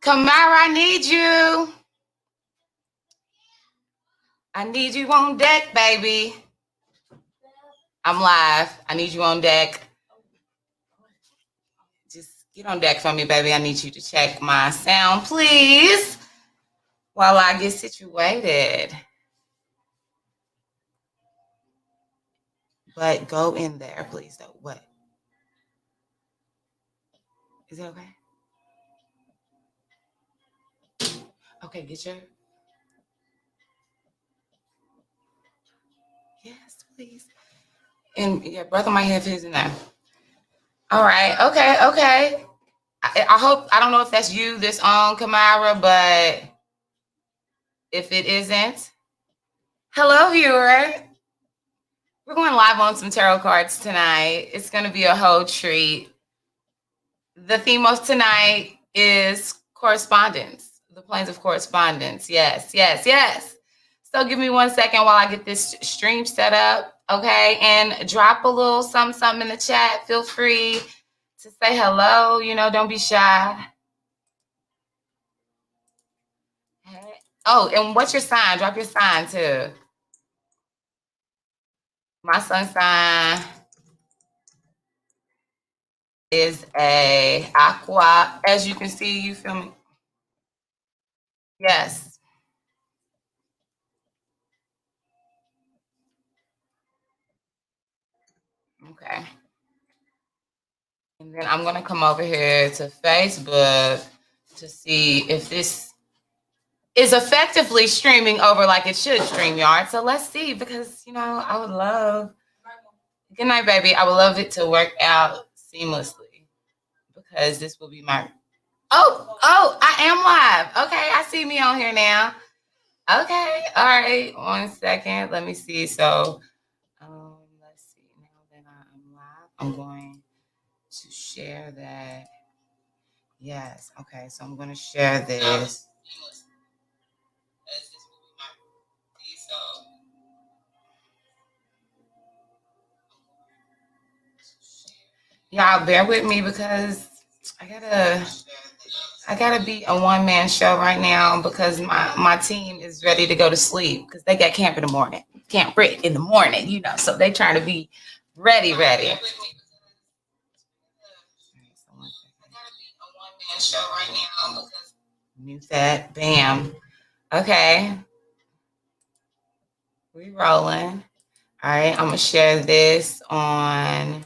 Kamara, I need you. I need you on deck, baby. I'm live. I need you on deck. Just get on deck for me, baby. I need you to check my sound, please, while I get situated. But go in there, please, though. What? Is it okay? Okay, get your... Yes, please. And your brother might have his in there. All right. Okay. I hope... I don't know if that's you, this on, Kamara, but if it isn't... Hello, viewer. We're going live on some tarot cards tonight. It's going to be a whole treat. The theme of tonight is correspondence, the planes of correspondence. Yes. So give me 1 second while I get this stream set up, okay? And drop a little something in the chat. Feel free to say hello. Don't be shy. Oh, and what's your sign? Drop your sign too. My sun sign is a aqua. As you can see, you feel me? Yes. Okay. And then I'm going to come over here to Facebook to see if this is effectively streaming over like it should, StreamYard. So let's see, because, I would love... Good night, baby. I would love it to work out seamlessly, because this will be my... Oh, I am live. Okay, I see me on here now. Okay, all right. 1 second. Let me see. So, let's see. Now that I'm live, I'm going to share that. Yes. Okay. So I'm going to share this. Y'all bear with me, because I gotta be a one-man show right now, because my team is ready to go to sleep, because they got camp in the morning. Camp Brit in the morning, so they trying to be ready. Show right now. Mute that. Bam. Okay. We rolling. All right. I'm gonna share this on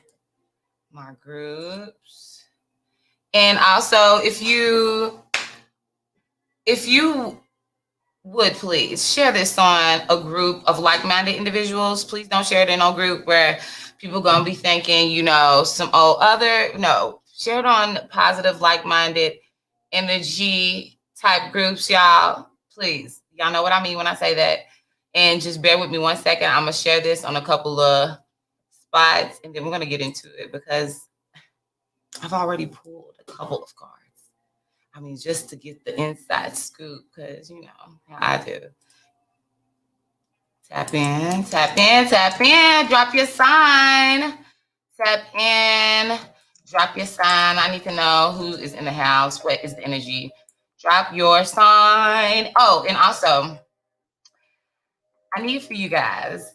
my groups. And also, if you would please share this on a group of like-minded individuals. Please don't share it in a group where people gonna be thinking, some old other. No, share it on positive, like-minded energy type groups, y'all. Please, y'all know what I mean when I say that. And just bear with me 1 second. I'm gonna share this on a couple of spots, and then we're gonna get into it, because I've already pulled a couple of cards. I mean, just to get the inside scoop, because how I do. Tap in. Drop your sign. Tap in. Drop your sign. I need to know who is in the house. What is the energy? Drop your sign. Oh, and also, I need for you guys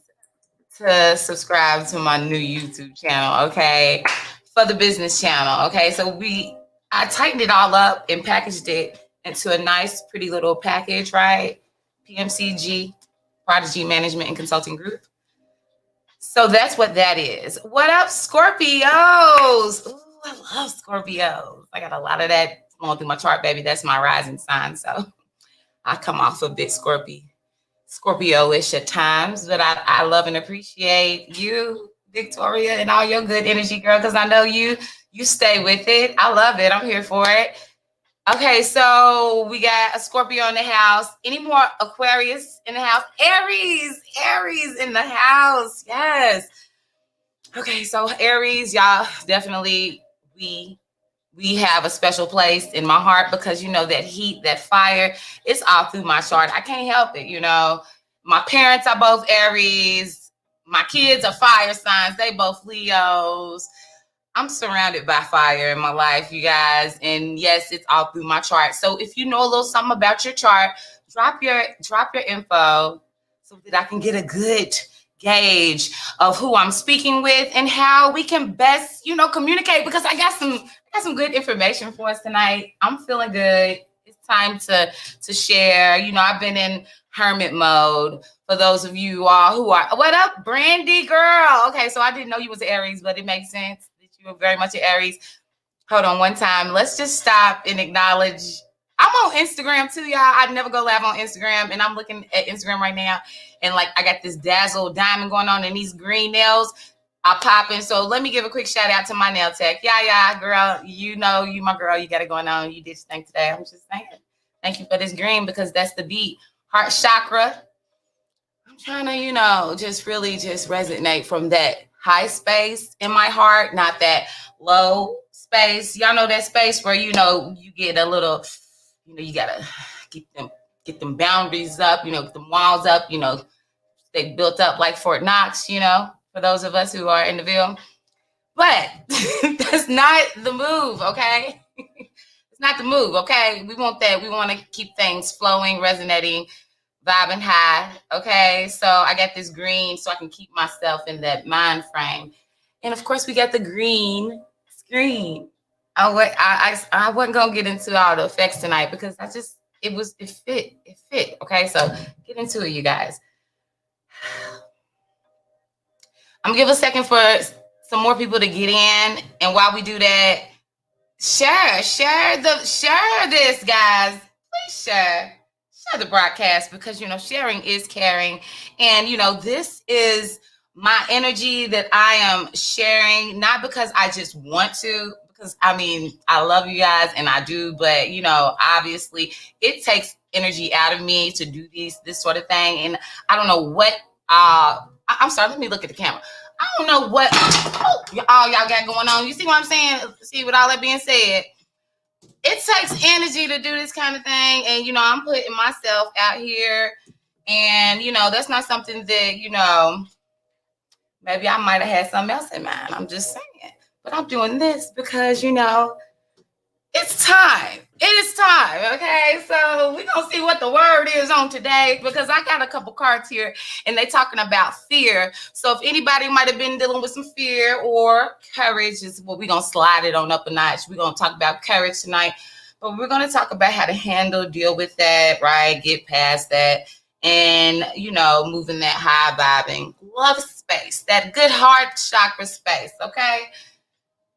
to subscribe to my new YouTube channel, okay? For the business channel, okay? So I tightened it all up and packaged it into a nice, pretty little package, right? PMCG, Prodigy Management and Consulting Group. So that's what that is. What up, Scorpios? Ooh, I love Scorpios. I got a lot of that flowing through my chart, baby. That's my rising sign. So I come off a bit Scorpio-ish at times, but I love and appreciate you, Victoria, and all your good energy, girl, because I know you stay with it. I love it. I'm here for it. Okay, so we got a Scorpio in the house. Any more Aquarius in the house? Aries in the house. Yes. Okay, so Aries, y'all, definitely we have a special place in my heart, because that heat, that fire, it's all through my chart. I can't help it. My parents are both Aries. My kids are fire signs. They both Leos. I'm surrounded by fire in my life, you guys. And yes, it's all through my chart. So if you know a little something about your chart, drop your info so that I can get a good gauge of who I'm speaking with and how we can best, communicate, because I got some good information for us tonight. I'm feeling good. It's time to share. I've been in hermit mode. For those of you all who are, what up, Brandy girl? Okay, so I didn't know you was Aries, but it makes sense that you were very much an Aries. Hold on one time. Let's just stop and acknowledge. I'm on Instagram too, y'all. I never go live on Instagram, and I'm looking at Instagram right now, and like I got this dazzle diamond going on, and these green nails are popping. So let me give a quick shout out to my nail tech. Yeah, girl. You my girl. You got it going on. You did your thing today. I'm just saying. Thank you for this green, because that's the beat. Heart chakra. I'm trying to, just really just resonate from that high space in my heart, not that low space. Y'all know that space where, you get a little, you got to get them boundaries up, get them walls up, they built up like Fort Knox, for those of us who are in the Ville. But that's not the move, okay? It's not the move, okay? We want that. We want to keep things flowing, resonating, vibing high. Okay, so I got this green so I can keep myself in that mind frame. And of course, we got the green screen. I wasn't gonna get into all the effects tonight because it fit. Okay, so get into it, you guys. I'm gonna give a second for some more people to get in, and while we do that, share this, guys. Please share the broadcast, because sharing is caring, and this is my energy that I am sharing, not because I just want to, because I love you guys and I do, but obviously it takes energy out of me to do this sort of thing, and I don't know what I'm sorry, let me look at the camera. I don't know what all y'all got going on. You see what I'm saying? See, with all that being said, it takes energy to do this kind of thing. And, I'm putting myself out here. And, that's not something that, maybe I might have had something else in mind. I'm just saying. But I'm doing this because, it's time. It is time, okay? So we're going to see what the word is on today, because I got a couple cards here, and they talking about fear. So if anybody might have been dealing with some fear or courage, is what we're going to slide it on up a notch. We're going to talk about courage tonight, but we're going to talk about how to deal with that, right? Get past that, and, moving that high vibing love space, that good heart chakra space, okay?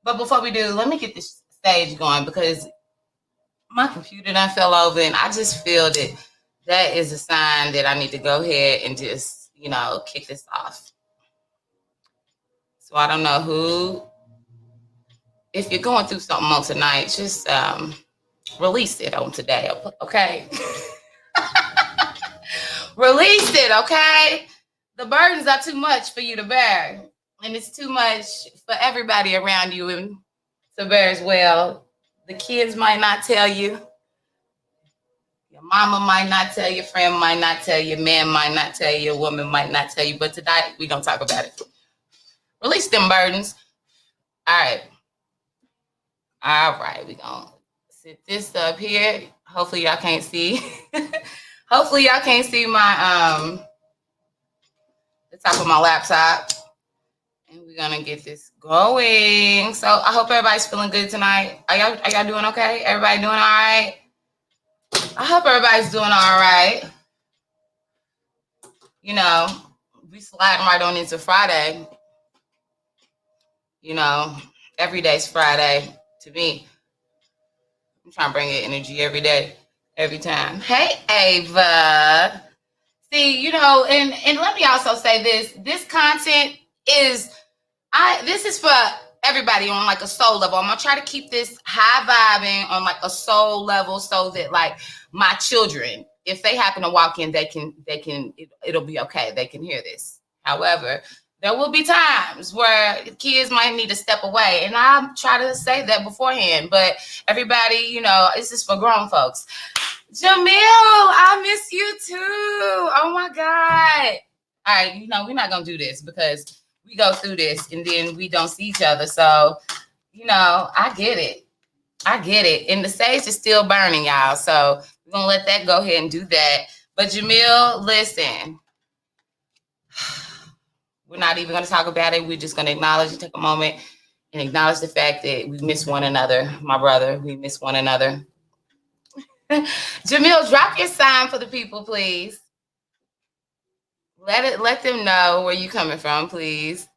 But before we do, let me get this stage going, because my computer done fell over, and I just feel that is a sign that I need to go ahead and just, kick this off. So I don't know who, if you're going through something on tonight, just release it on today, okay? Release it, okay? The burdens are too much for you to bear, and it's too much for everybody around you and to bear as well. The kids might not tell you. Your mama might not tell you. Friend might not tell you. Man might not tell you. A woman might not tell you. But tonight, we're going to talk about it. Release them burdens. All right. We're going to sit this up here. Hopefully, y'all can't see. Hopefully, y'all can't see my the top of my laptop. And we're gonna get this going. So I hope everybody's feeling good tonight. Are y'all doing okay? Everybody doing all right? I hope everybody's doing all right. We sliding right on into Friday. Every day's Friday to me. I'm trying to bring in energy every day, every time. Hey, Ava. See, and let me also say this content is, this is for everybody on like a soul level. I'm gonna try to keep this high vibing on like a soul level, so that like my children, if they happen to walk in, it'll be okay. They can hear this. However, there will be times where kids might need to step away, and I try to say that beforehand. But everybody, this is for grown folks. Jamil, I miss you too. Oh my God. All right, we're not gonna do this because we go through this and then we don't see each other. So you know, I get it. I get it. And the sage is still burning, y'all. So we're going to let that go ahead and do that. But Jamil, listen, we're not even going to talk about it. We're just going to acknowledge and take a moment and acknowledge the fact that we miss one another. My brother, we miss one another. Jamil, drop your sign for the people, please. Let them know where you're coming from, please.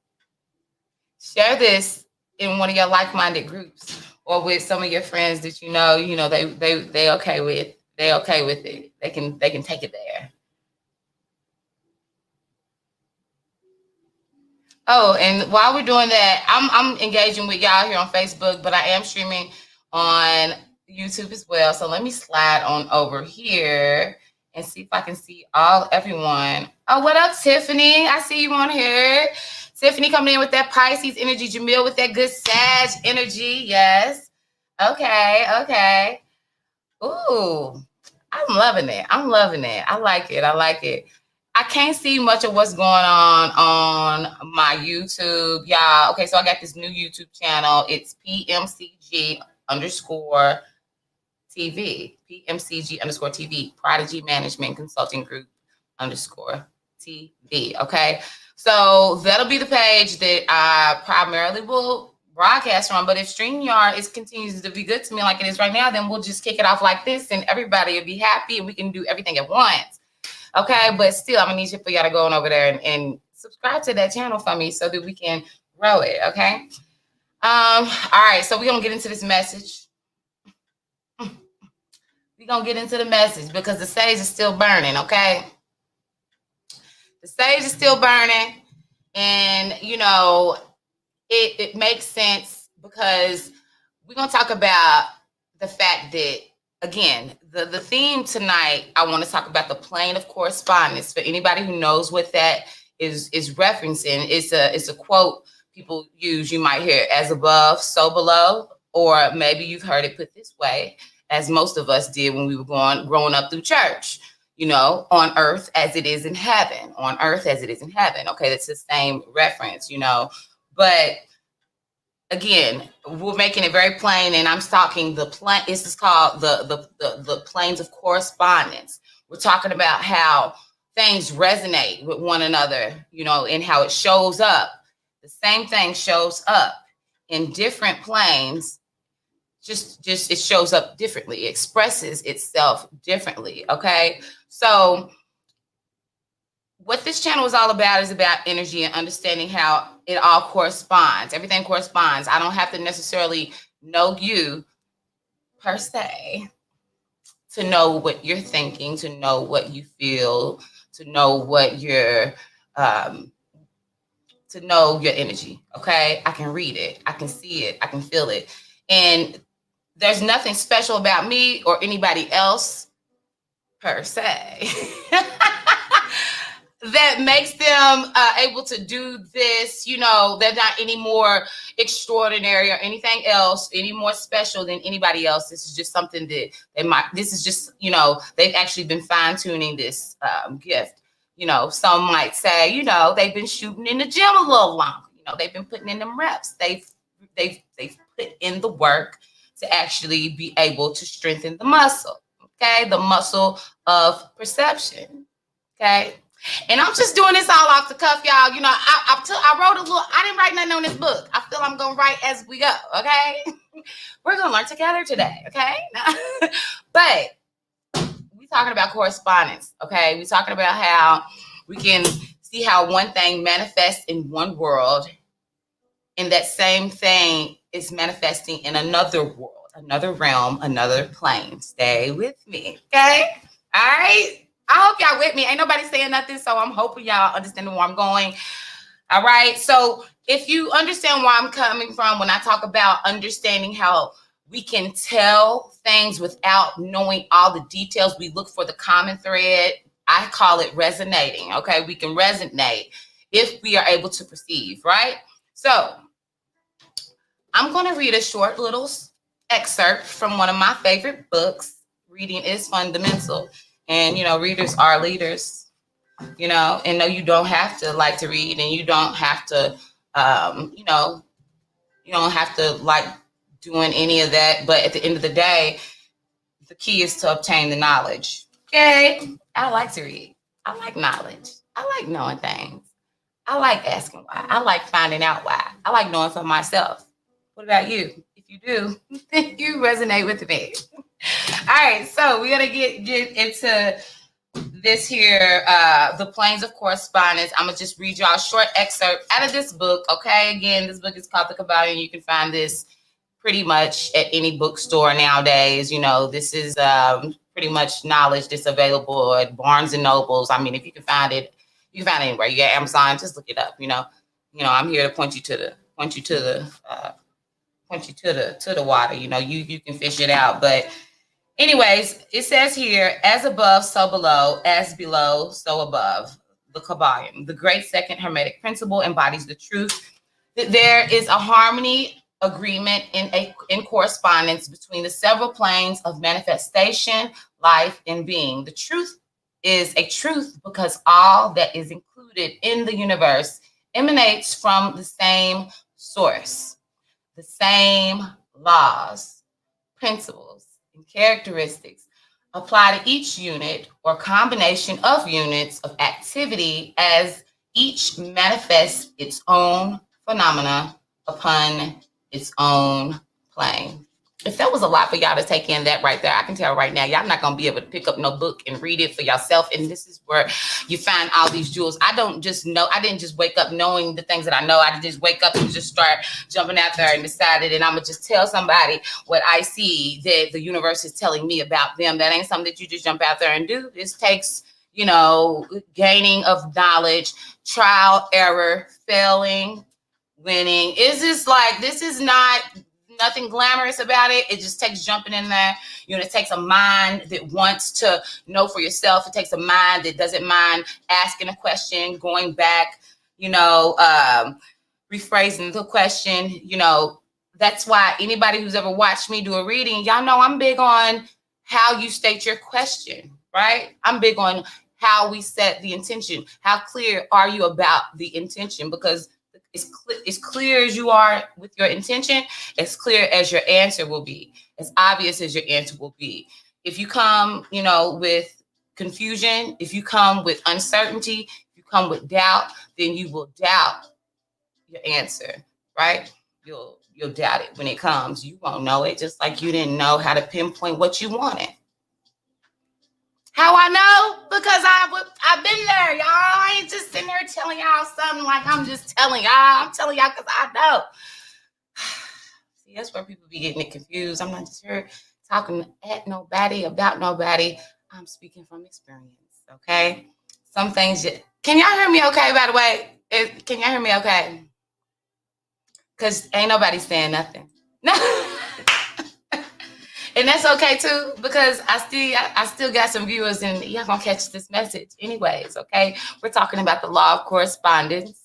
Share this in one of your like-minded groups or with some of your friends that you know they okay with it. They can take it there. Oh, and while we're doing that, I'm engaging with y'all here on Facebook, but I am streaming on YouTube as well. So let me slide on over here and see if I can see everyone. Oh, what up, Tiffany? I see you on here. Tiffany coming in with that Pisces energy. Jamil with that good Sag energy. Yes. Okay. Ooh, I'm loving it. I like it. I can't see much of what's going on my YouTube, y'all. Okay, so I got this new YouTube channel. It's PMCG _ TV. PMCG _ TV. Prodigy Management Consulting Group _ TV. Okay, so that'll be the page that I primarily will broadcast from. But if StreamYard continues to be good to me like it is right now, then we'll just kick it off like this, and everybody will be happy, and we can do everything at once. Okay, but still, I'm gonna need you for y'all to go on over there and subscribe to that channel for me so that we can grow it. Okay. All right, so we're gonna get into this message. We're gonna get into the message because the sage is still burning. Okay, the sage is still burning, and you know it makes sense because we're gonna talk about the fact that, again, the theme tonight, I want to talk about the plane of correspondence. For anybody who knows what that is referencing, it's a quote people use. You might hear as above, so below, or maybe you've heard it put this way, as most of us did when we were growing up through church. You know, on earth as it is in heaven. On earth as it is in heaven. Okay, that's the same reference. You know, but again, we're making it very plain, and I'm talking the plane. This is called the planes of correspondence. We're talking about how things resonate with one another, you know, and how it shows up. The same thing shows up in different planes. Just it shows up differently, it expresses itself differently. Okay, so what this channel is all about is about energy and understanding how it all corresponds. Everything corresponds. I don't have to necessarily know you per se to know what you're thinking, to know what you feel, to know what to know your energy. Okay, I can read it, I can see it, I can feel it, and there's nothing special about me or anybody else per se that makes them able to do this. You know, they're not any more extraordinary or anything else, any more special than anybody else. This is just something that this is just, you know, they've actually been fine-tuning this gift. You know, some might say, you know, they've been shooting in the gym a little longer. You know, they've been putting in them reps. They've put in the work to actually be able to strengthen the muscle. Okay, the muscle of perception. Okay. And I'm just doing this all off the cuff, y'all. You know, I wrote a little, I didn't write nothing on this book. I feel I'm going to write as we go, okay? We're going to learn together today, okay? But we're talking about correspondence, okay? We're talking about how we can see how one thing manifests in one world, and that same thing is manifesting in another world, another realm, another plane. Stay with me, okay? All right? I hope y'all with me. Ain't nobody saying nothing, so I'm hoping y'all understand where I'm going. All right. So if you understand where I'm coming from when I talk about understanding how we can tell things without knowing all the details, we look for the common thread. I call it resonating. Okay. We can resonate if we are able to perceive, right? So I'm going to read a short little excerpt from one of my favorite books. Reading is fundamental. And, you know, readers are leaders, you know, and no, you don't have to like to read, and you don't have to, you know, You don't have to like doing any of that. But at the end of the day, the key is to obtain the knowledge. Okay. I like to read. I like knowledge. I like knowing things. I like asking why. I like finding out why. I like knowing for myself. What about you? If you do, you resonate with me. All right, so we're gonna get into this here, The Planes of Correspondence. I'm gonna just read y'all a short excerpt out of this book. Okay, again, this book is called The Kabbalion. You can find this pretty much at any bookstore nowadays. You know, this is pretty much knowledge that's available at Barnes and Nobles. I mean, if you can find it, you can find it anywhere. You got Amazon, just look it up. You know, I'm here to point you to the water. You know, you can fish it out. But anyways, it says here, as above, so below, as below, so above. The Kabbalion, the great second Hermetic principle, embodies the truth that there is a harmony, agreement, in correspondence between the several planes of manifestation, life, and being. The truth is a truth because all that is included in the universe emanates from the same source. The same laws, principles, and characteristics apply to each unit or combination of units of activity as each manifests its own phenomena upon its own plane. If that was a lot for y'all to take in, that right there, I can tell right now, y'all not going to be able to pick up no book and read it for yourself. And this is where you find all these jewels. I didn't just wake up knowing the things that I know. I didn't just wake up and just start jumping out there and decided, and I'm going to just tell somebody what I see that the universe is telling me about them. That ain't something that you just jump out there and do. This takes, gaining of knowledge, trial, error, failing, winning. This is not nothing glamorous about it. It just takes jumping in there. It takes a mind that wants to know for yourself. It takes a mind that doesn't mind asking a question, going back, rephrasing the question. That's why anybody who's ever watched me do a reading, y'all know I'm big on how you state your question, right? I'm big on how we set the intention. How clear are you about the intention? Because as clear as you are with your intention, as clear as your answer will be, as obvious as your answer will be. If you come, with confusion, if you come with uncertainty, if you come with doubt, then you will doubt your answer, right? You'll doubt it when it comes. You won't know it, just like you didn't know how to pinpoint what you wanted. How I know? Because I've been there, y'all. I ain't just sitting there telling y'all something like I'm just telling y'all. I'm telling y'all because I know. See, that's where people be getting it confused. I'm not just here talking at nobody, about nobody. I'm speaking from experience, okay? Some things, can y'all hear me okay, by the way? Can y'all hear me okay? Because ain't nobody saying nothing. And that's okay too, because I still got some viewers and y'all gonna catch this message anyways, okay? We're talking about the law of correspondence.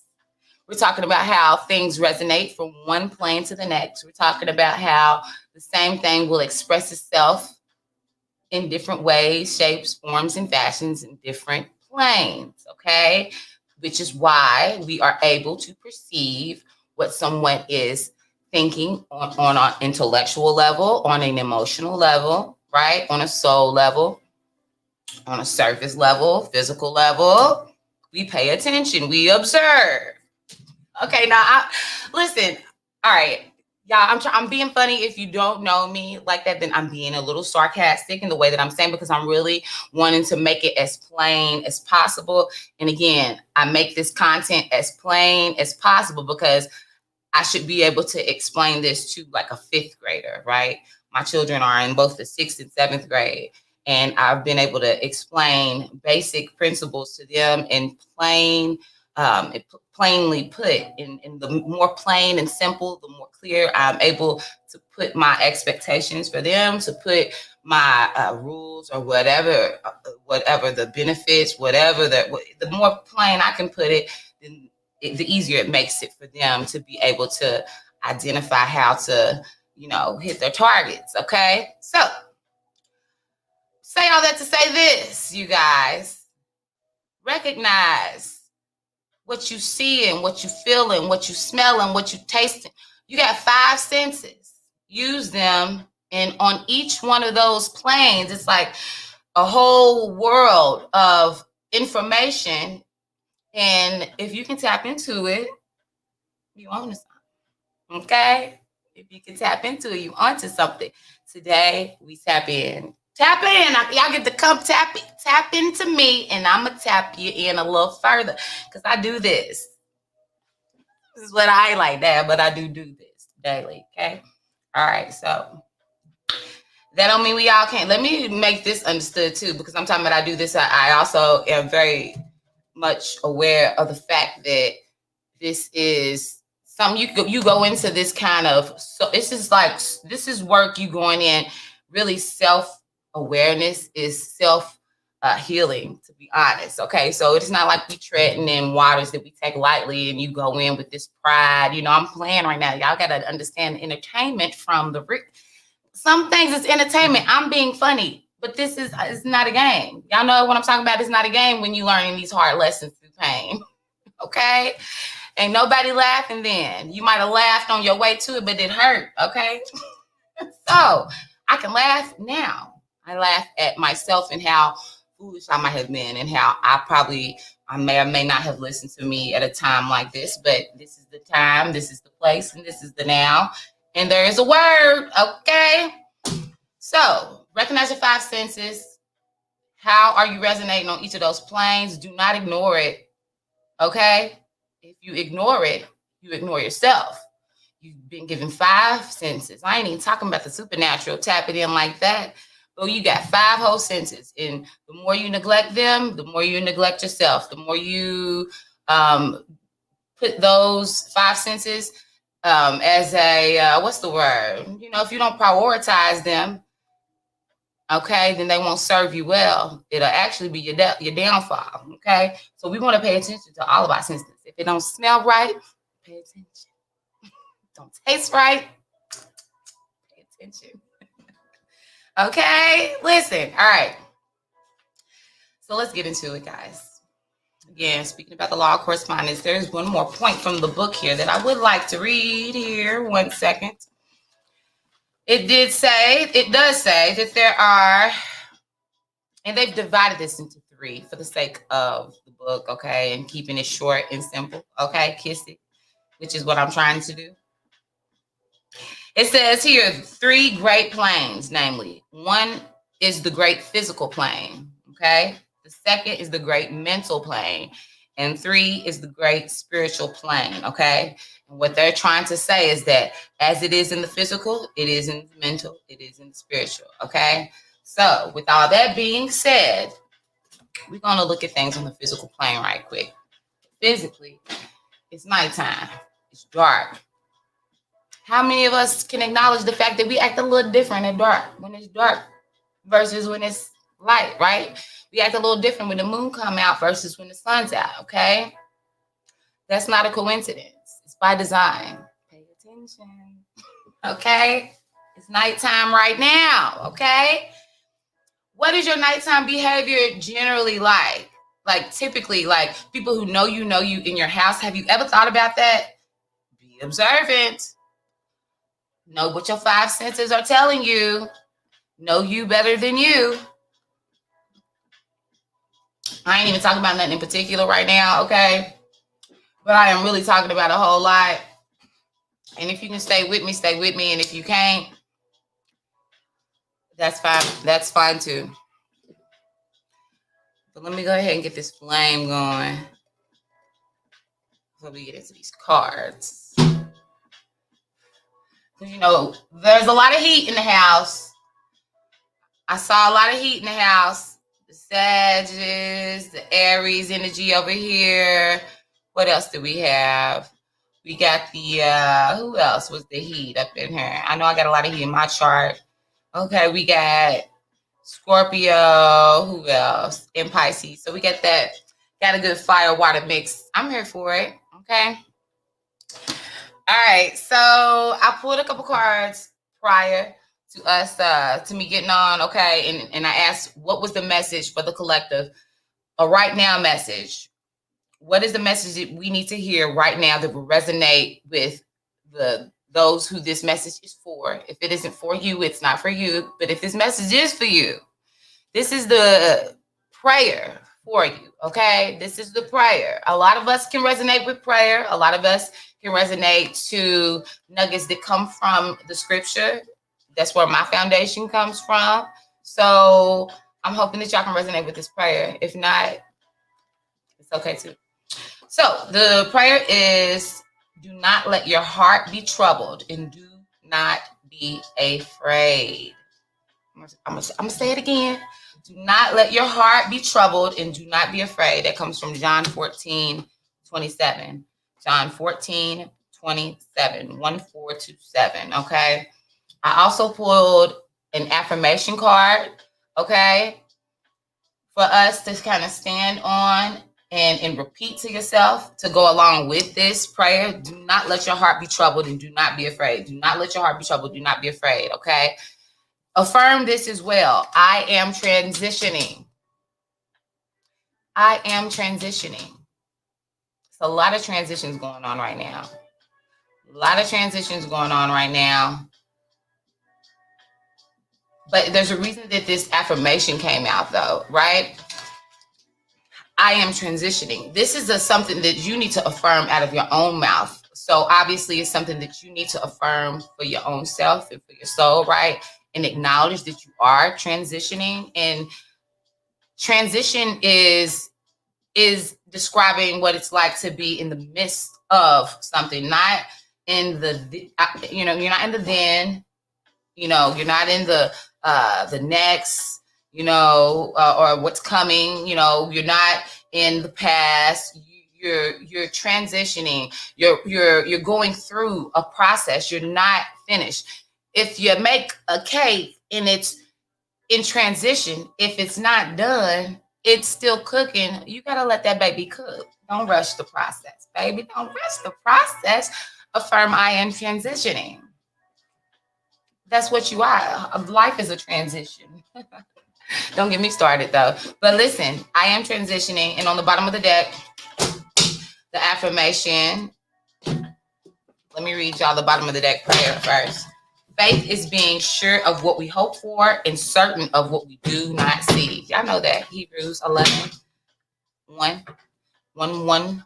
We're talking about how things resonate from one plane to the next. We're talking about how the same thing will express itself in different ways, shapes, forms, and fashions in different planes, okay? Which is why we are able to perceive what someone is thinking on an intellectual level, on an emotional level, right? On a soul level, on a surface level, physical level. We pay attention, we observe. Okay, now listen. All right, y'all, I'm being funny. If you don't know me like that, then I'm being a little sarcastic in the way that I'm saying, because I'm really wanting to make it as plain as possible. And again, I make this content as plain as possible because I should be able to explain this to like a fifth grader, right? My children are in both the 6th and 7th grade, and I've been able to explain basic principles to them in plainly put. In the more plain and simple, the more clear I'm able to put my expectations for them, to put my rules or whatever the benefits, the more plain I can put it, then the easier it makes it for them to be able to identify how to, hit their targets. Okay. So say all that to say this, you guys. Recognize what you see and what you feel and what you smell and what you taste. You got 5 senses. Use them. And on each one of those planes, it's like a whole world of information. And if you can tap into it, you own something. Okay? If you can tap into it, you onto something. Today, we tap in. Tap in. Y'all get to come tap into me, and I'm going to tap you in a little further because I do this. This is what I ain't like that, but I do this daily, okay? All right, so that don't mean we all can't. Let me make this understood too, because I'm talking about I do this. I also am very much aware of the fact that this is something you go into this kind of, so this is work you going in, really self-awareness is healing, to be honest. Okay, so it's not like we treading in waters that we take lightly and you go in with this pride. I'm playing right now. Y'all got to understand entertainment from the some things is entertainment. I'm being funny, but this is it's not a game. Y'all know what I'm talking about. It's not a game when you learning these hard lessons through pain. Okay, ain't nobody laughing then. You might have laughed on your way to it, but it hurt. Okay, so I can laugh now. I laugh at myself and how foolish I might have been, and how I may or may not have listened to me at a time like this. But this is the time, this is the place, and this is the now. And there is a word, okay? So, recognize your 5 senses. How are you resonating on each of those planes? Do not ignore it, okay? If you ignore it, you ignore yourself. You've been given 5 senses. I ain't even talking about the supernatural, tap it in like that. But you got 5 whole senses. And the more you neglect them, the more you neglect yourself. The more you put those 5 senses as a, what's the word? If you don't prioritize them, okay, then they won't serve you well. It'll actually be your downfall, okay? So we want to pay attention to all of our senses. If it don't smell right, pay attention. Don't taste right, pay attention. Okay, listen, all right. So let's get into it, guys. Again, speaking about the law of correspondence, there's one more point from the book here that I would like to read here. 1 second. It does say that there are, and they've divided this into 3 for the sake of the book, okay, and keeping it short and simple, okay, kiss it, which is what I'm trying to do. It says here 3 great planes, namely, 1 is the great physical plane, okay? The 2nd is the great mental plane. And 3 is the great spiritual plane, okay? And what they're trying to say is that as it is in the physical, it is in the mental, it is in the spiritual, okay? So with all that being said, we're going to look at things on the physical plane right quick. Physically, it's nighttime. It's dark. How many of us can acknowledge the fact that we act a little different at dark, when it's dark versus when it's light, right? We act a little different when the moon come out versus when the sun's out, okay? That's not a coincidence. It's by design. Pay attention, okay? It's nighttime right now, okay? What is your nighttime behavior generally like? Like typically, like people who know you in your house. Have you ever thought about that? Be observant. Know what your 5 senses are telling you. Know you better than you. I ain't even talking about nothing in particular right now, okay? But I am really talking about a whole lot. And if you can stay with me, stay with me. And if you can't, that's fine. That's fine too. But let me go ahead and get this flame going before we get into these cards. Because, there's a lot of heat in the house. I saw a lot of heat in the house. The Sagittarius, the Aries energy over here. What else do we have? We got the, who else was the heat up in here? I know I got a lot of heat in my chart. Okay, we got Scorpio. Who else? And Pisces. So we got that. Got a good fire water mix. I'm here for it. Okay. All right. So I pulled a couple cards prior to us, to me getting on. Okay. And I asked, what was the message for the collective? A right now message. What is the message that we need to hear right now that will resonate with the those who this message is for. If it isn't for you, it's not for you. But if this message is for you, this is the prayer for you, okay? This is the prayer. A lot of us can resonate with prayer. A lot of us can resonate to nuggets that come from the scripture. That's where my foundation comes from. So I'm hoping that y'all can resonate with this prayer. If not, it's okay too. So the prayer is, do not let your heart be troubled and do not be afraid. I'm gonna say it again. Do not let your heart be troubled and do not be afraid. That comes from John 14:27. John 14:27. 1427. Okay. I also pulled an affirmation card. Okay. For us to kind of stand on and repeat to yourself to go along with this prayer. Do not let your heart be troubled and do not be afraid. Do not let your heart be troubled. Do not be afraid. Okay. Affirm this as well. I am transitioning. I am transitioning. It's a lot of transitions going on right now. A lot of transitions going on right now. But there's a reason that this affirmation came out though, right? I am transitioning. This is something that you need to affirm out of your own mouth. So obviously it's something that you need to affirm for your own self and for your soul, right? And acknowledge that you are transitioning. And transition is describing what it's like to be in the midst of something, not in the, you're not in the then, you're not in the next, or what's coming, you're not in the past. You're transitioning. You're going through a process. You're not finished. If you make a cake and it's in transition, if it's not done, it's still cooking. You gotta let that baby cook. Don't rush the process, baby. Don't rush the process. Affirm I am transitioning. That's what you are. Life is a transition. Don't get me started though. But listen, I am transitioning. And on the bottom of the deck, the affirmation. Let me read y'all the bottom of the deck prayer first. Faith is being sure of what we hope for and certain of what we do not see. Y'all know that. Hebrews 11:1.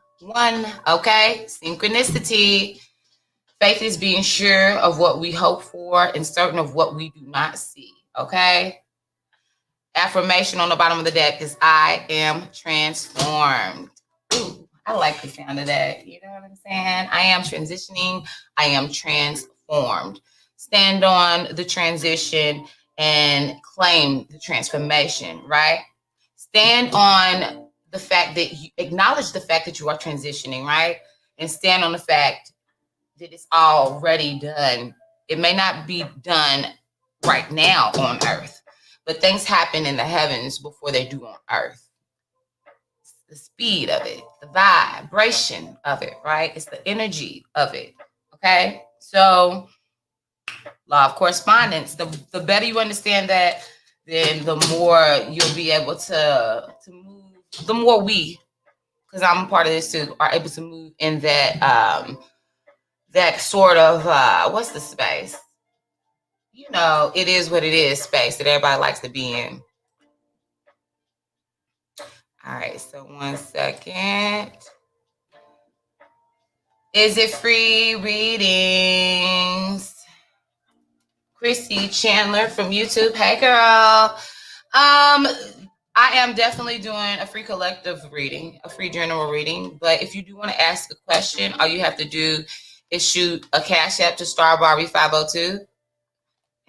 Okay? Synchronicity. Faith is being sure of what we hope for and certain of what we do not see. Okay? Affirmation on the bottom of the deck is I am transformed. Ooh, I like the sound of that. You know what I'm saying? I am transitioning. I am transformed. Stand on the transition and claim the transformation, right? Stand on the fact that you acknowledge the fact that you are transitioning, right? And stand on the fact that it's already done. It may not be done right now on earth, but things happen in the heavens before they do on earth. It's the speed of it, the vibration of it, right? It's the energy of it, okay? So law of correspondence, the better you understand that, then the more you'll be able to move, the more we, because I'm a part of this too, are able to move in that that sort of what's the space? It is what it is space that everybody likes to be in. All right, so 1 second. Is it free readings? Chrissy Chandler from YouTube. Hey, girl. I am definitely doing a free collective reading, a free general reading. But if you do want to ask a question, all you have to do is shoot a Cash App to Star Barbie 502.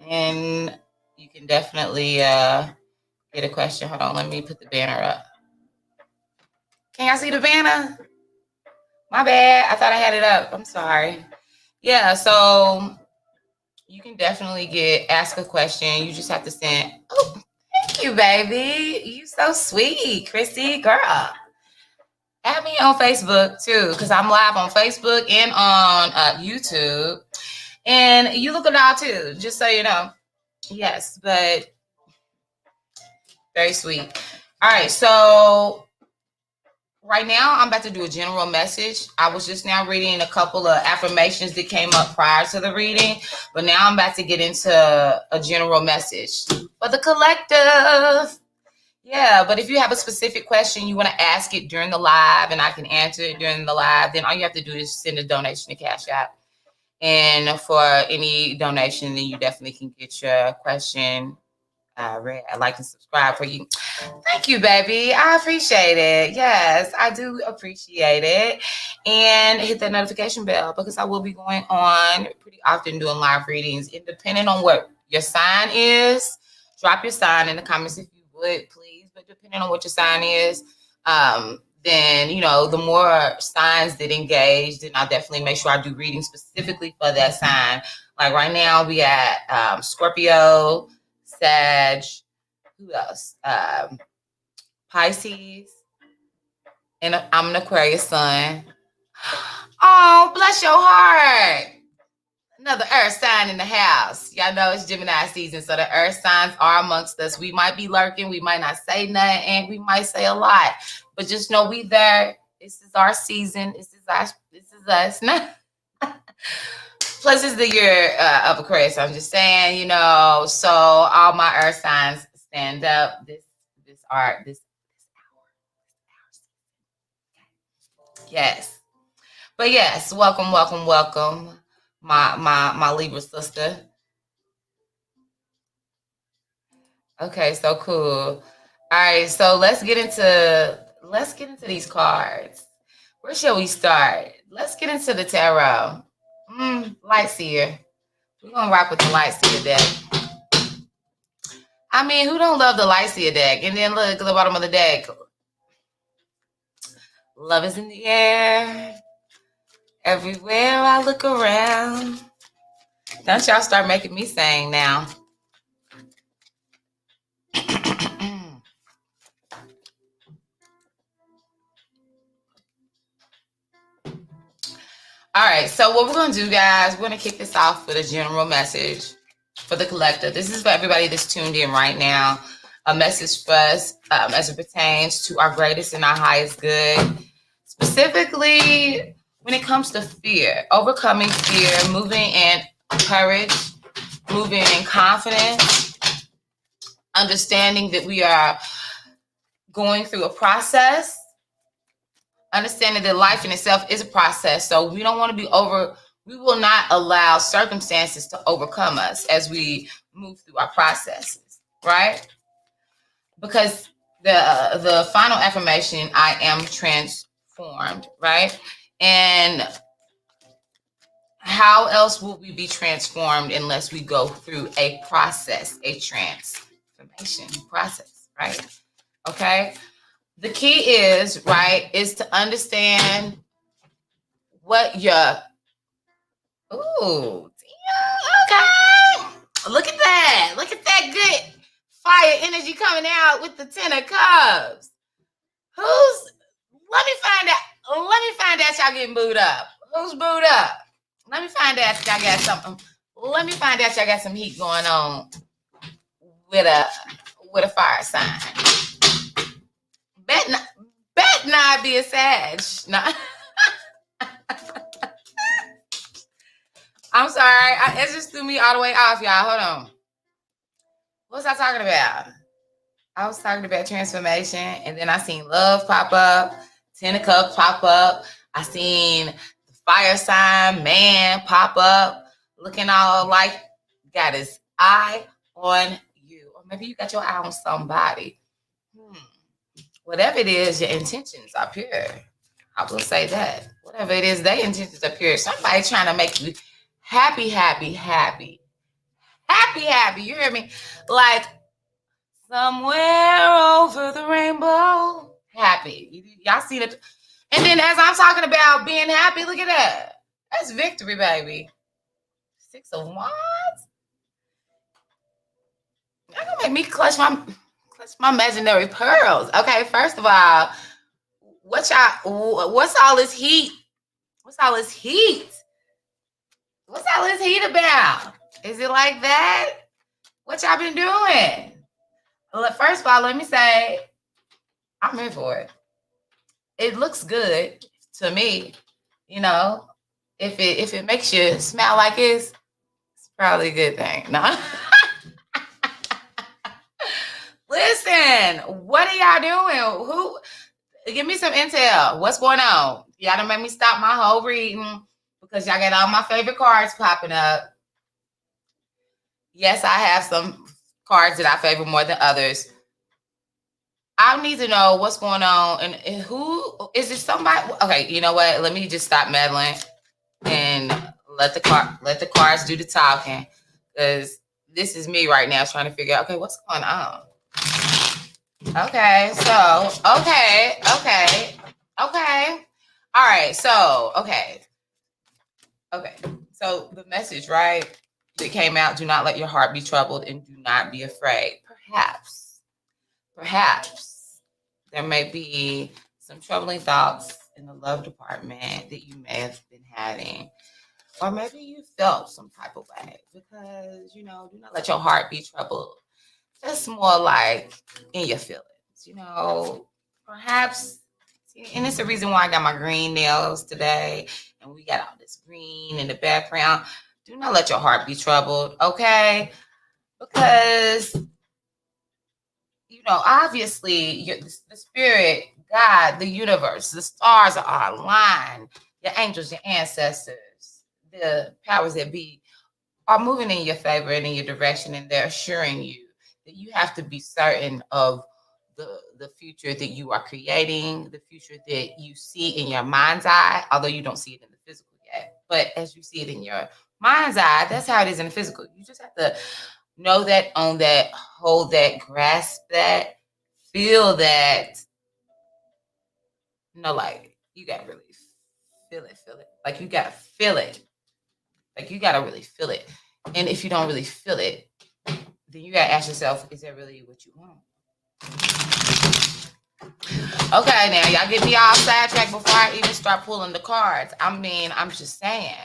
And you can definitely get a question. Hold on, let me put the banner up. Can y'all see the banner? My bad. I thought I had it up. I'm sorry. Yeah, so you can definitely ask a question. You just have to send. Oh, thank you, baby. You so sweet, Chrissy, girl. Add me on Facebook too, because I'm live on Facebook and on YouTube. And you look it out too, just so you know. Yes, but very sweet. All right, so right now, I'm about to do a general message. I was just now reading a couple of affirmations that came up prior to the reading, but now I'm about to get into a general message for the collective. Yeah, but if you have a specific question, you want to ask it during the live and I can answer it during the live, then all you have to do is send a donation to Cash App. And for any donation, then you definitely can get your question read. Like and subscribe for you. Thank you, baby. I appreciate it. Yes, I do appreciate it. And hit that notification bell because I will be going on pretty often doing live readings. And depending on what your sign is, drop your sign in the comments if you would, please. But depending on what your sign is, then, you know, the more signs that engage, then I'll definitely make sure I do readings specifically for that sign. Like right now, we got Scorpio, Sag, who else? Pisces, and I'm an Aquarius sun. Oh, bless your heart. Another earth sign in the house. Y'all know it's Gemini season, so the earth signs are amongst us. We might be lurking, we might not say nothing, and we might say a lot. But just know we there. This is our season. This is us. Plus, it's the year of Aquarius. I'm just saying, you know. So all my earth signs stand up. This hour. Yes. But yes, welcome, my Libra sister. Okay, so cool. All right, so let's get into these cards. Where shall we start? Let's get into the tarot. Light seer. We're gonna rock with the light seer deck. I mean, who don't love the light seer deck? And then look at the bottom of the deck. Love is in the air. Everywhere I look around. Don't y'all start making me sing now. All right, so what we're going to do, guys, we're going to kick this off with a general message for the collective. This is for everybody that's tuned in right now. A message for us as it pertains to our greatest and our highest good. Specifically, when it comes to fear, overcoming fear, moving in courage, moving in confidence, understanding that we are going through a process, understanding that life in itself is a process. So we don't want to be we will not allow circumstances to overcome us as we move through our processes, right? Because the final affirmation, I am transformed, right? And how else will we be transformed unless we go through a process, a transformation process, right? Okay. The key is, right, is to understand what your, okay. Look at that. Look at that good fire energy coming out with the 10 of Cups. Let me find out y'all getting booed up. Who's booed up? Let me find out y'all got something. Let me find out y'all got some heat going on with a fire sign. Bet not be a Sag. Nah. I'm sorry. It just threw me all the way off, y'all. Hold on. What was I talking about? I was talking about transformation, and then I seen love pop up, 10 of Cups pop up. I seen the fire sign man pop up, looking all like got his eye on you. Or maybe you got your eye on somebody. Whatever it is, your intentions are pure. I will say that. Whatever it is, their intentions are pure. Somebody trying to make you happy. You hear me? Like somewhere over the rainbow. Happy. Y'all see it? And then as I'm talking about being happy, look at that. That's victory, baby. 6 of Wands. Y'all gonna make me clutch my imaginary pearls. Okay, first of all, what's all this heat? What's all this heat? What's all this heat about? Is it like that? What y'all been doing? Well, first of all, let me say, I'm here for it. it looks good to me. You know, if it makes you smell like it's probably a good thing. No. Listen, what are y'all doing? Who give me some intel? What's going on? Y'all done made me stop my whole reading because y'all got all my favorite cards popping up. Yes, I have some cards that I favor more than others. I need to know what's going on and who is it somebody okay, you know what? Let me just stop meddling and let the cards do the talking. Because this is me right now trying to figure out, okay, what's going on? Okay, so okay. All right, so okay. So the message, right, that came out, do not let your heart be troubled and do not be afraid. Perhaps there may be some troubling thoughts in the love department that you may have been having. Or maybe you felt some type of way because, do not let your heart be troubled. That's more like in your feelings, perhaps. And it's the reason why I got my green nails today and we got all this green in the background. Do not let your heart be troubled, okay? Because, obviously, the spirit, God, the universe, the stars are aligned. Your angels, your ancestors, the powers that be are moving in your favor and in your direction, and they're assuring you that you have to be certain of the future that you are creating, the future that you see in your mind's eye, although you don't see it in the physical yet. But as you see it in your mind's eye, that's how it is in the physical. You just have to know that, own that, hold that, grasp that, feel that. Like you gotta really feel it. Like you gotta feel it. Like you gotta really feel it. And if you don't really feel it, then you gotta ask yourself, is that really what you want? Okay, now y'all get me all sidetracked before I even start pulling the cards. I'm just saying.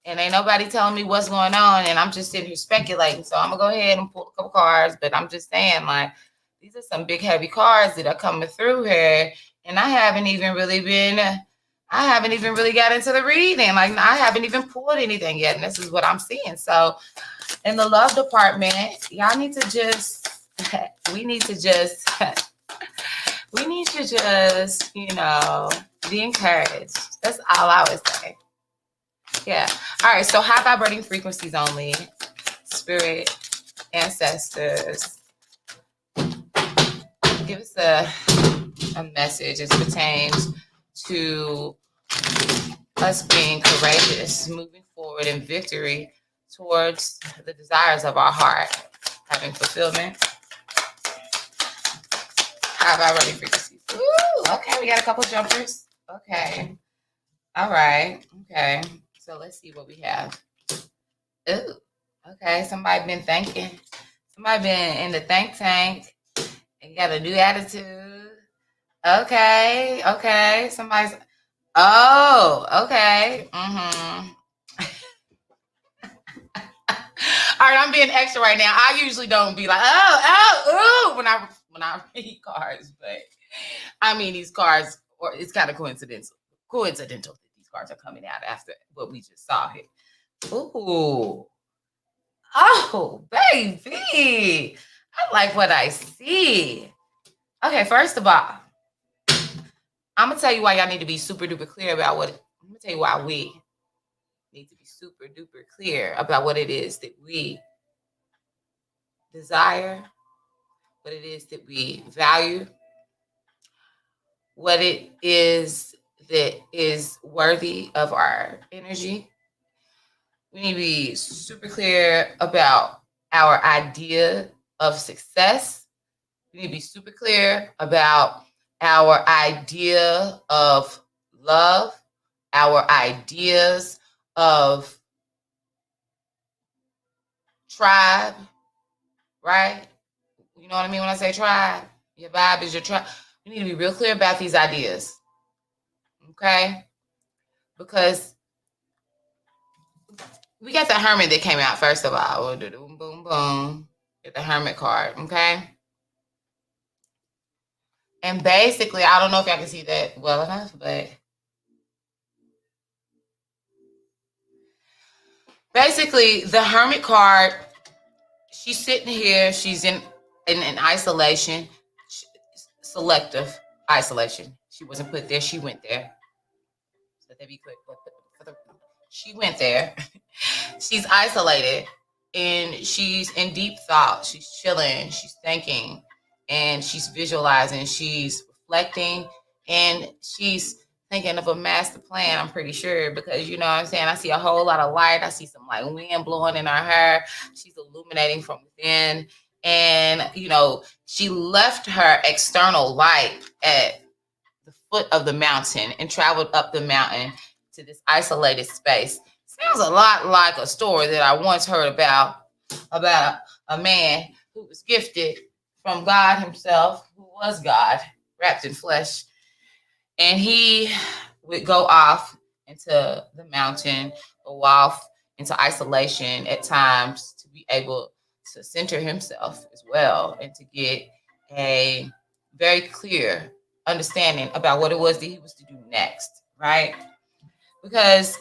And ain't nobody telling me what's going on, and I'm just sitting here speculating. So I'm gonna go ahead and pull a couple cards, but I'm just saying, like, these are some big heavy cards that are coming through here, and I haven't even really got into the reading. Like, I haven't even pulled anything yet, and this is what I'm seeing. So in the love department, y'all need to just we need to just be encouraged. That's all I would say. Yeah. All right. So high vibrating frequencies only. Spirit, ancestors. Give us a message as pertains to us being courageous, moving forward in victory towards the desires of our heart, having fulfillment. High vibrating frequencies. Ooh, okay. We got a couple jumpers. Okay. All right. Okay. So let's see what we have. Ooh, okay. Somebody been thinking. Somebody been in the think tank and got a new attitude. Okay. Somebody's. Oh, okay. All right, I'm being extra right now. I usually don't be like, ooh, when I read cards, but I mean these cards, or it's kind of coincidental that these cards are coming out after what we just saw here. Ooh. Oh, baby. I like what I see. Okay, first of all, I'm going to tell you why y'all need to be super duper clear about I'm going to tell you why we need to be super duper clear about what it is that we desire, what it is that we value, what it is that is worthy of our energy. We need to be super clear about our idea of success. We need to be super clear about our idea of love, our ideas of tribe, right? You know what I mean when I say tribe? Your vibe is your tribe. We need to be real clear about these ideas, okay? Because we got the Hermit that came out first of all. Boom, boom, boom. Get the Hermit card, okay? And basically, I don't know if y'all can see that well enough, but basically, the Hermit card, she's sitting here, she's in isolation, selective isolation. She wasn't put there, she went there. Let that be quick. She went there. She's isolated and she's in deep thought. She's chilling, she's thinking, and she's visualizing, she's reflecting, and she's thinking of a master plan, I'm pretty sure, because you know what I'm saying? I see a whole lot of light. I see some like wind blowing in her hair. She's illuminating from within. And, you know, she left her external light at the foot of the mountain and traveled up the mountain to this isolated space. Sounds a lot like a story that I once heard about a man who was gifted from God himself, who was God wrapped in flesh. And he would go off into the mountain, go off into isolation at times to be able to center himself as well and to get a very clear understanding about what it was that he was to do next, right? Because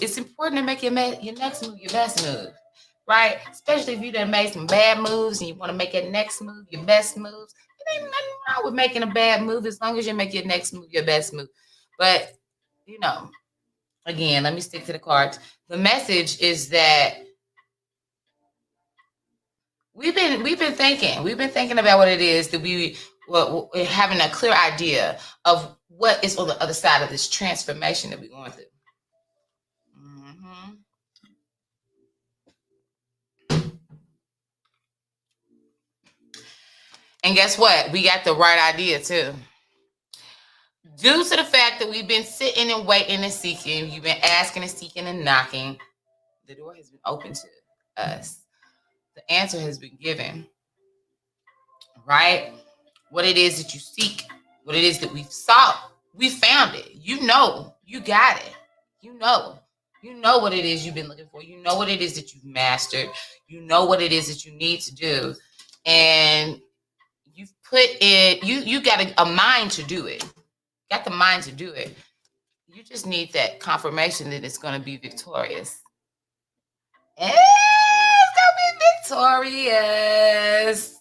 it's important to make your next move your best move, right? Especially if you done made some bad moves and you want to make your next move your best moves. It ain't nothing wrong with making a bad move as long as you make your next move your best move. But, you know, again, let me stick to the cards. The message is that we've been thinking about what it is that we're having a clear idea of what is on the other side of this transformation that we're going through. Mm-hmm. And guess what? We got the right idea too. Due to the fact that we've been sitting and waiting and seeking, you've been asking and seeking and knocking, the door has been open to us. The answer has been given, right? What it is that you seek, what it is that we've sought, we found it. You know, you got it. You know what it is you've been looking for. You know what it is that you've mastered. You know what it is that you need to do. And you've put it, you got a mind to do it. Got the mind to do it. You just need that confirmation that it's going to be victorious. It's going to be victorious.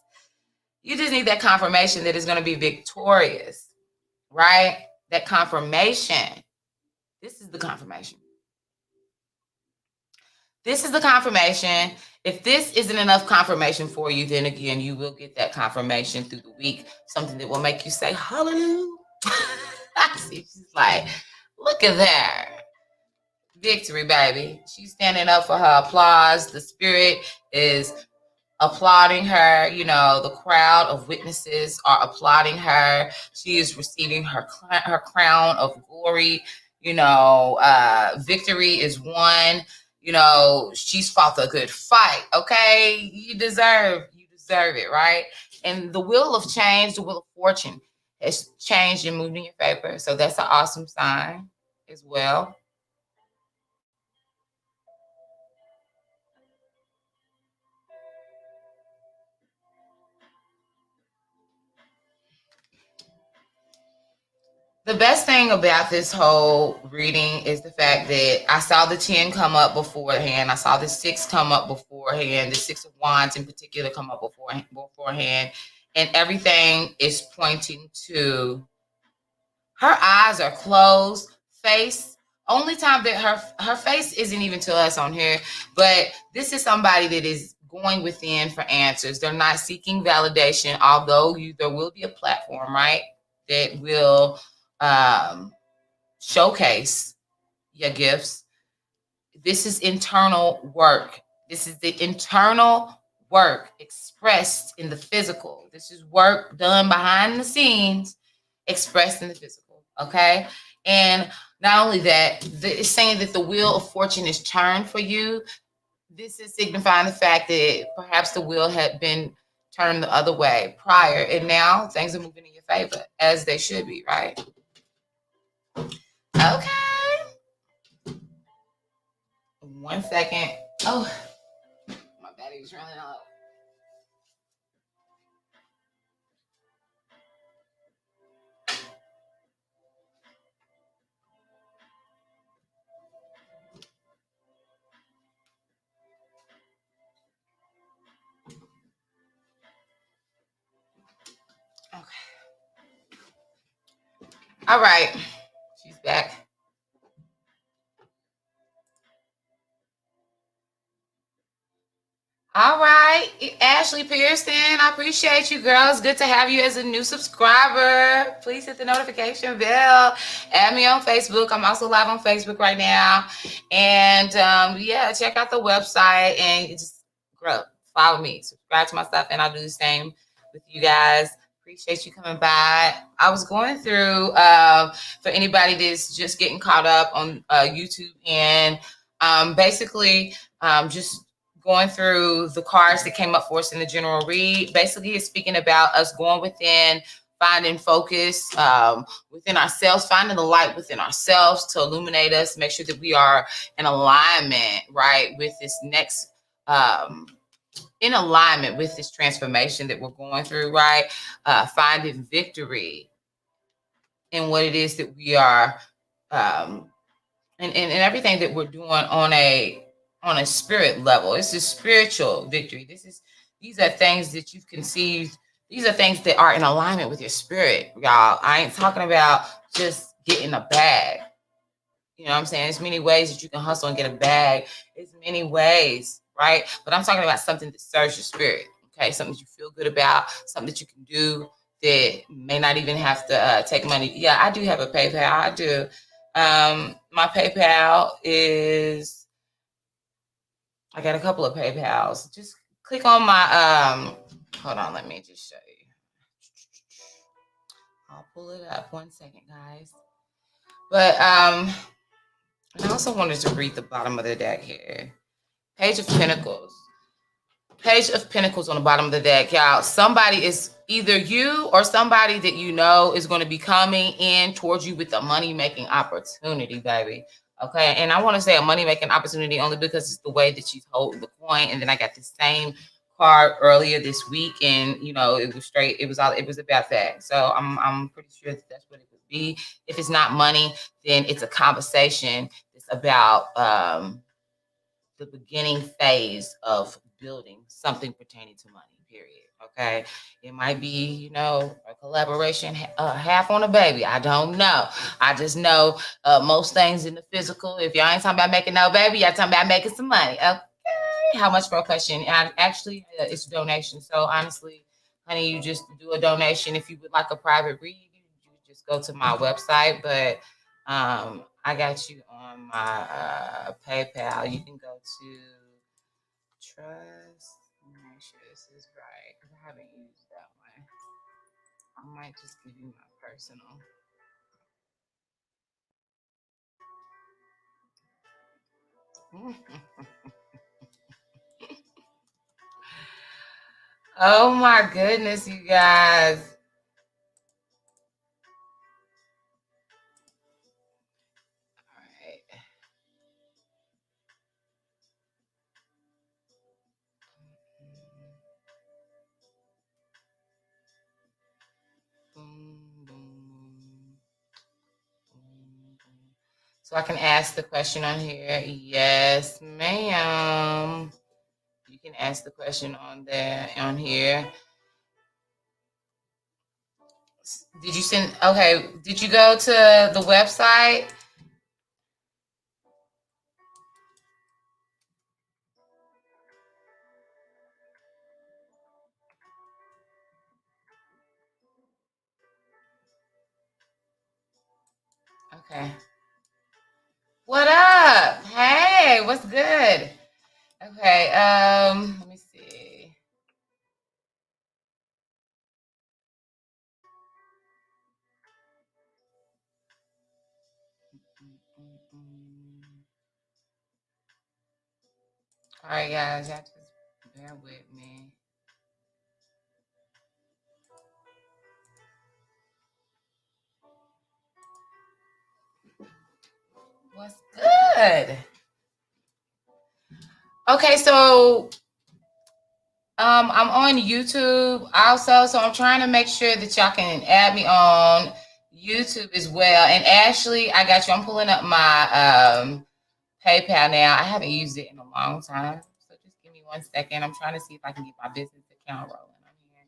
You just need that confirmation that it's going to be victorious, right? That confirmation. This is the confirmation. This is the confirmation. If this isn't enough confirmation for you, then again, you will get that confirmation through the week. Something that will make you say, hallelujah. She's like, look at that. Victory, baby. She's standing up for her applause. The spirit is applauding her. You know, the crowd of witnesses are applauding her. She is receiving her crown of glory. You know, victory is won. You know, she's fought a good fight. Okay, you deserve it, right? And the wheel of change, the wheel of fortune has changed and moved in your favor. So that's an awesome sign as well. The best thing about this whole reading is the fact that I saw the 10 come up beforehand. I saw the 6 come up beforehand, the 6 of Wands in particular come up beforehand. And everything is pointing to her eyes are closed, face. Only time that her face isn't even to us on here, but this is somebody that is going within for answers. They're not seeking validation, although there will be a platform, right, that will showcase your gifts. This is internal work. This is the internal work expressed in the physical. This is work done behind the scenes, expressed in the physical. Okay. And not only that, it's saying that the wheel of fortune is turned for you. This is signifying the fact that perhaps the wheel had been turned the other way prior, and now things are moving in your favor, as they should be, right? Okay. 1 second. Oh, my battery's running out. Okay. All right. She's back. All right, Ashley Pearson, I appreciate you, girls. Good to have you as a new subscriber. Please hit the notification bell. Add me on Facebook. I'm also live on Facebook right now. And yeah, check out the website and just follow me, subscribe to my stuff, and I'll do the same with you guys. Appreciate you coming by. I was going through for anybody that's just getting caught up on YouTube and basically just going through the cards that came up for us in the general read. Basically, it's speaking about us going within, finding focus within ourselves, finding the light within ourselves to illuminate us, make sure that we are in alignment, right, with this next, in alignment with this transformation that we're going through, right? Finding victory in what it is that we are, and everything that we're doing on a spirit level. It's a spiritual victory. These are things that you've conceived. These are things that are in alignment with your spirit, y'all. I ain't talking about just getting a bag. You know what I'm saying? There's many ways that you can hustle and get a bag. There's many ways, right? But I'm talking about something that serves your spirit. Okay, something that you feel good about, something that you can do that may not even have to take money. Yeah, I do have a PayPal. I do. My PayPal is, I got a couple of PayPals. Just click on my, hold on, let me just show you. I'll pull it up 1 second, guys. But I also wanted to read the bottom of the deck here. Page of Pentacles. Page of Pentacles on the bottom of the deck, y'all. Somebody is, either you or somebody that you know is going to be coming in towards you with a money-making opportunity, baby. Okay, and I want to say a money-making opportunity only because it's the way that she's holding the coin. And then I got the same card earlier this week, and you know, it was straight. It was about that. So I'm pretty sure that that's what it would be. If it's not money, then it's a conversation. It's about the beginning phase of building something pertaining to money, period. Okay. It might be, you know, a collaboration, half on a baby. I don't know. I just know most things in the physical. If y'all ain't talking about making no baby, y'all talking about making some money. Okay. How much for a question? And actually, it's a donation. So honestly, honey, you just do a donation. If you would like a private read, you just go to my website. But I got you on my PayPal. You can go to Trust. Let me make sure this is right because I haven't used that one. I might just give you my personal. Oh my goodness, you guys. All right. Boom, boom, boom, boom. So I can ask the question on here. Yes, ma'am. You can ask the question on there, on here. Did you send? Okay. Did you go to the website? Okay. What up? Hey, what's good? Okay. Let me see. All right, guys, y'all just bear with me. What's good? Okay, so I'm on YouTube also, so I'm trying to make sure that y'all can add me on YouTube as well. And Ashley, I got you. I'm pulling up my PayPal now. I haven't used it in a long time, so just give me 1 second. I'm trying to see if I can get my business account rolling on here.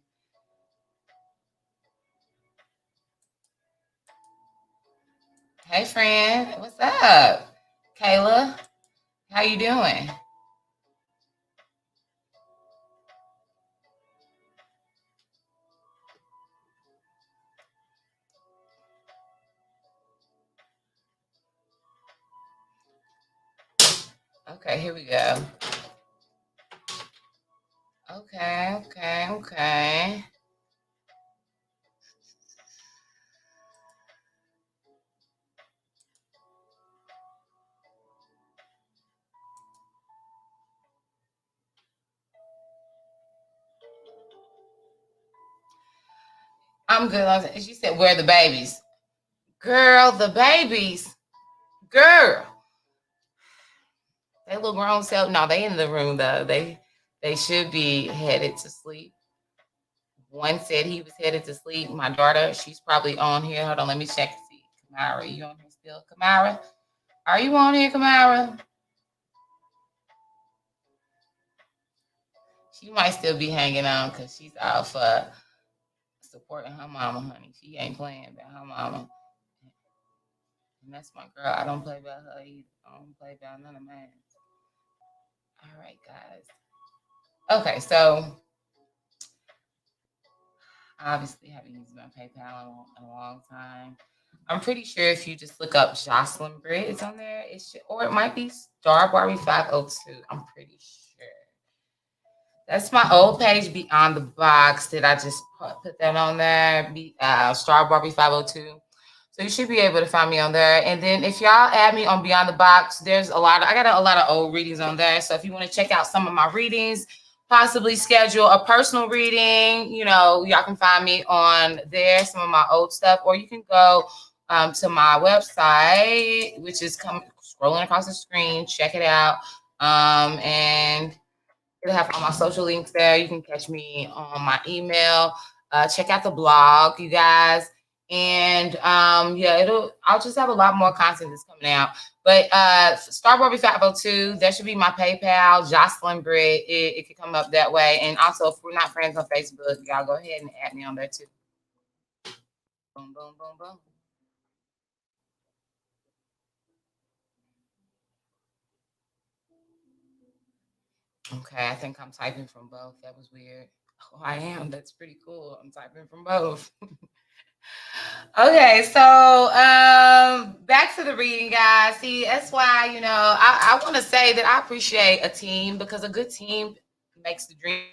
Hey, friend. What's up? Kayla, how you doing? Okay, here we go. Okay, okay, okay. I'm good. She said, "Where are the babies?" Girl, the babies. Girl, they little grown self. No, they in the room though. They should be headed to sleep. One said he was headed to sleep. My daughter, she's probably on here. Hold on, let me check to see. Kamara, you on here still? Kamara, are you on here, Kamara? She might still be hanging on because she's off supporting her mama, honey. She ain't playing about her mama. And that's my girl. I don't play about her either. I don't play about none of mine. All right, guys. Okay, so obviously haven't used my PayPal in a long time. I'm pretty sure if you just look up Jocelyn Britt, it's on there. It should, or it might be Star Barbie 502. I'm pretty sure. That's my old page Beyond the Box. Did I just put that on there? Star Barbie 502. So you should be able to find me on there. And then if y'all add me on Beyond the Box, I got a lot of old readings on there. So if you want to check out some of my readings, possibly schedule a personal reading, y'all can find me on there, some of my old stuff, or you can go to my website, which is scrolling across the screen. Check it out. And it'll have all my social links there. You can catch me on my email. Check out the blog, you guys. And yeah, I'll just have a lot more content that's coming out. But Star Barbie 502, that should be my PayPal, Jocelyn Britt. It could come up that way. And also, if we're not friends on Facebook, y'all go ahead and add me on there too. Boom, boom, boom, boom. Okay, I think I'm typing from both. That was weird. Oh, I am. That's pretty cool. I'm typing from both. Okay, so back to the reading, guys. See, that's why I want to say that I appreciate a team because a good team makes the dream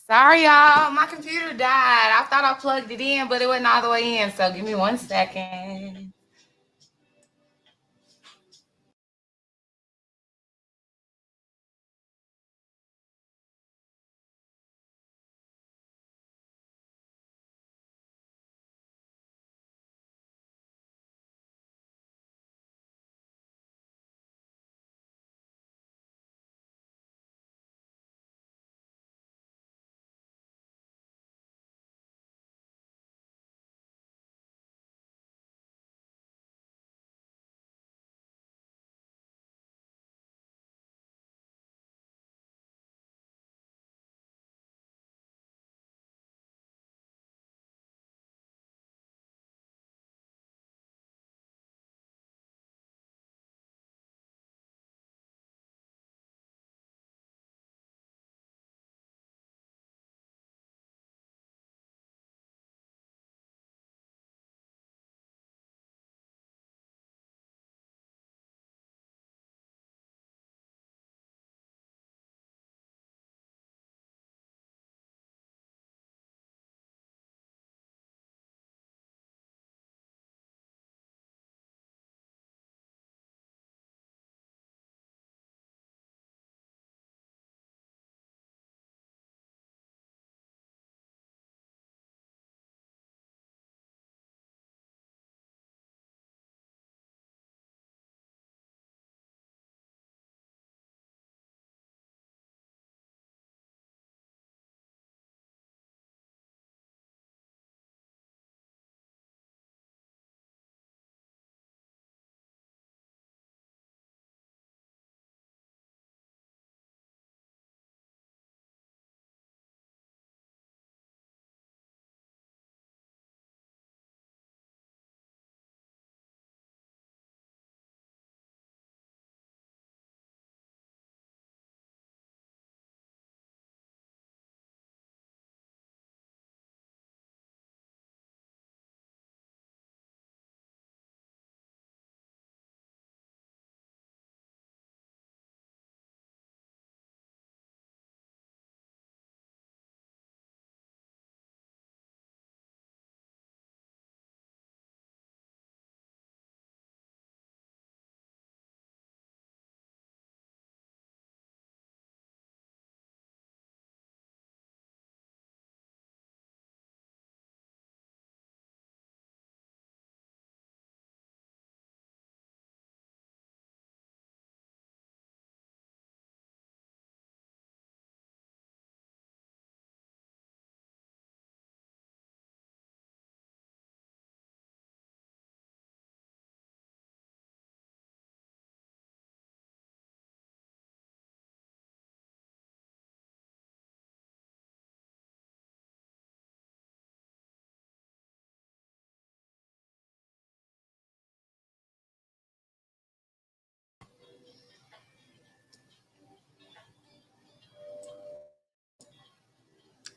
Sorry, y'all. My computer died. I thought I plugged it in, but it wasn't all the way in. So give me 1 second.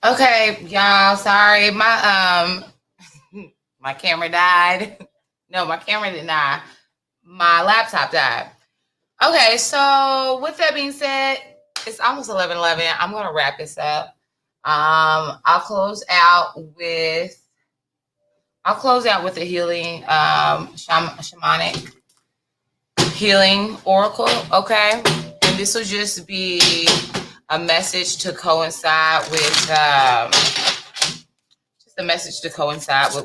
Okay, y'all. Sorry, my camera died. No, my camera didn't die. My laptop died. Okay, so with that being said, it's almost 11:11. I'm gonna wrap this up. I'll close out with a healing, shamanic healing oracle. Okay, and this will just be a message to coincide with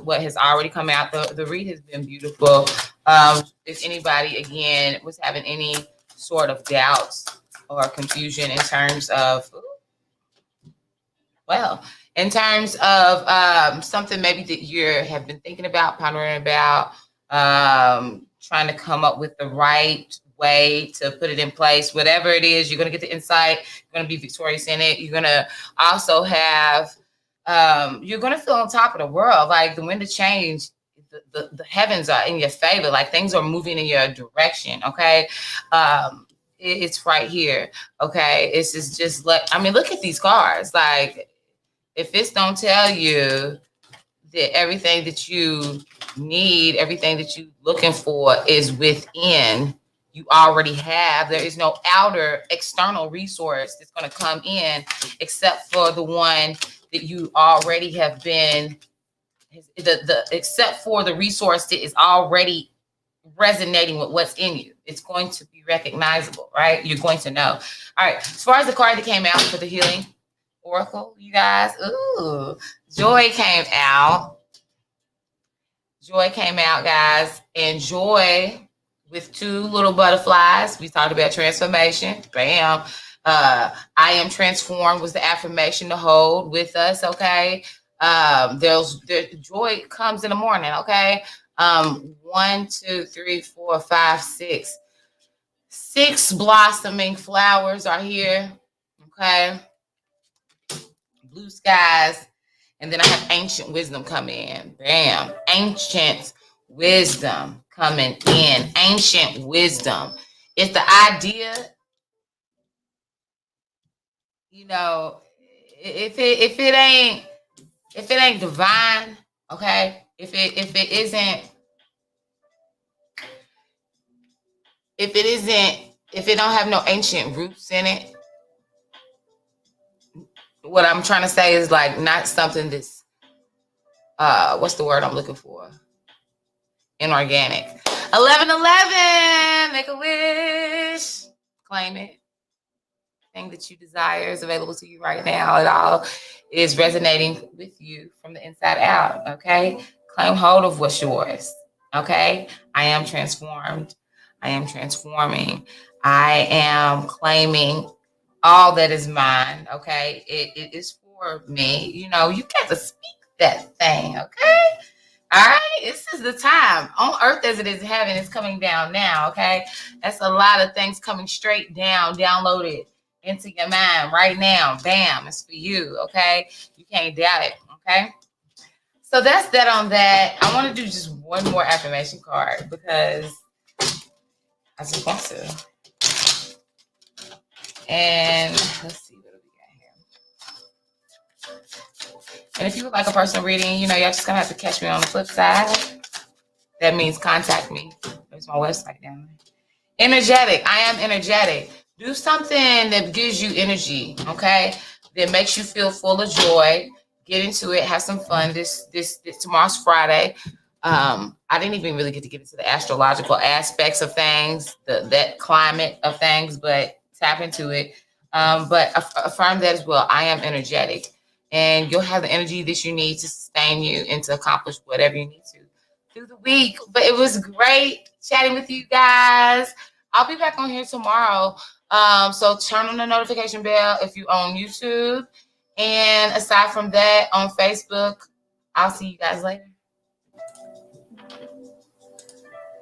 what has already come out. The read has been beautiful. If anybody again was having any sort of doubts or confusion in terms of something maybe that you have been thinking about, pondering about, trying to come up with the right way to put it in place, whatever it is, you're going to get the insight, you're going to be victorious in it. You're going to also have, you're going to feel on top of the world, like the wind of change. The heavens are in your favor, like things are moving in your direction. Okay. It's right here. Okay. It's just look at these cards. Like, if this don't tell you that everything that you need, everything that you're looking for is within, you already have. There is no outer external resource that's going to come in except for the one that you already have been, except for the resource that is already resonating with what's in you. It's going to be recognizable, right? You're going to know. All right. As far as the card that came out for the healing oracle, you guys, ooh, Joy came out. Joy came out, guys, and Joy with two little butterflies. We talked about transformation. Bam. I am transformed was the affirmation to hold with us. Okay. There's joy comes in the morning. Okay. 1, 2, 3, 4, 5, 6. 6 blossoming flowers are here. Okay. Blue skies. And then I have ancient wisdom come in. Bam. Ancient wisdom coming in. Ancient wisdom. It's the idea, you know, if it ain't divine, okay, if it don't have no ancient roots in it, what I'm trying to say is like not something that's what's the word I'm looking for? Inorganic. 1111, make a wish, claim it. Thing that you desire is available to you right now. It all is resonating with you from the inside out. Okay, claim hold of what's yours. Okay, I am transformed. I am transforming. I am claiming all that is mine. Okay, it is for me. You know, you got to speak that thing. Okay. All right, this is the time on earth as it is in heaven. It's coming down now. Okay, that's a lot of things coming straight down, downloaded into your mind right now. Bam, it's for you. Okay, you can't doubt it. Okay, so that's that on that. I want to do just one more affirmation card because I just want to. And let's see what we got here. And if you would like a personal reading, you know, y'all just gonna have to catch me on the flip side. That means contact me. There's my website down there. Energetic. I am energetic. Do something that gives you energy, okay? That makes you feel full of joy. Get into it. Have some fun. This tomorrow's Friday. I didn't even really get to get into the astrological aspects of things, that climate of things, but tap into it. But affirm that as well. I am energetic. And you'll have the energy that you need to sustain you and to accomplish whatever you need to through the week. But it was great chatting with you guys. I'll be back on here tomorrow. So turn on the notification bell if you're on YouTube. And aside from that, on Facebook, I'll see you guys later.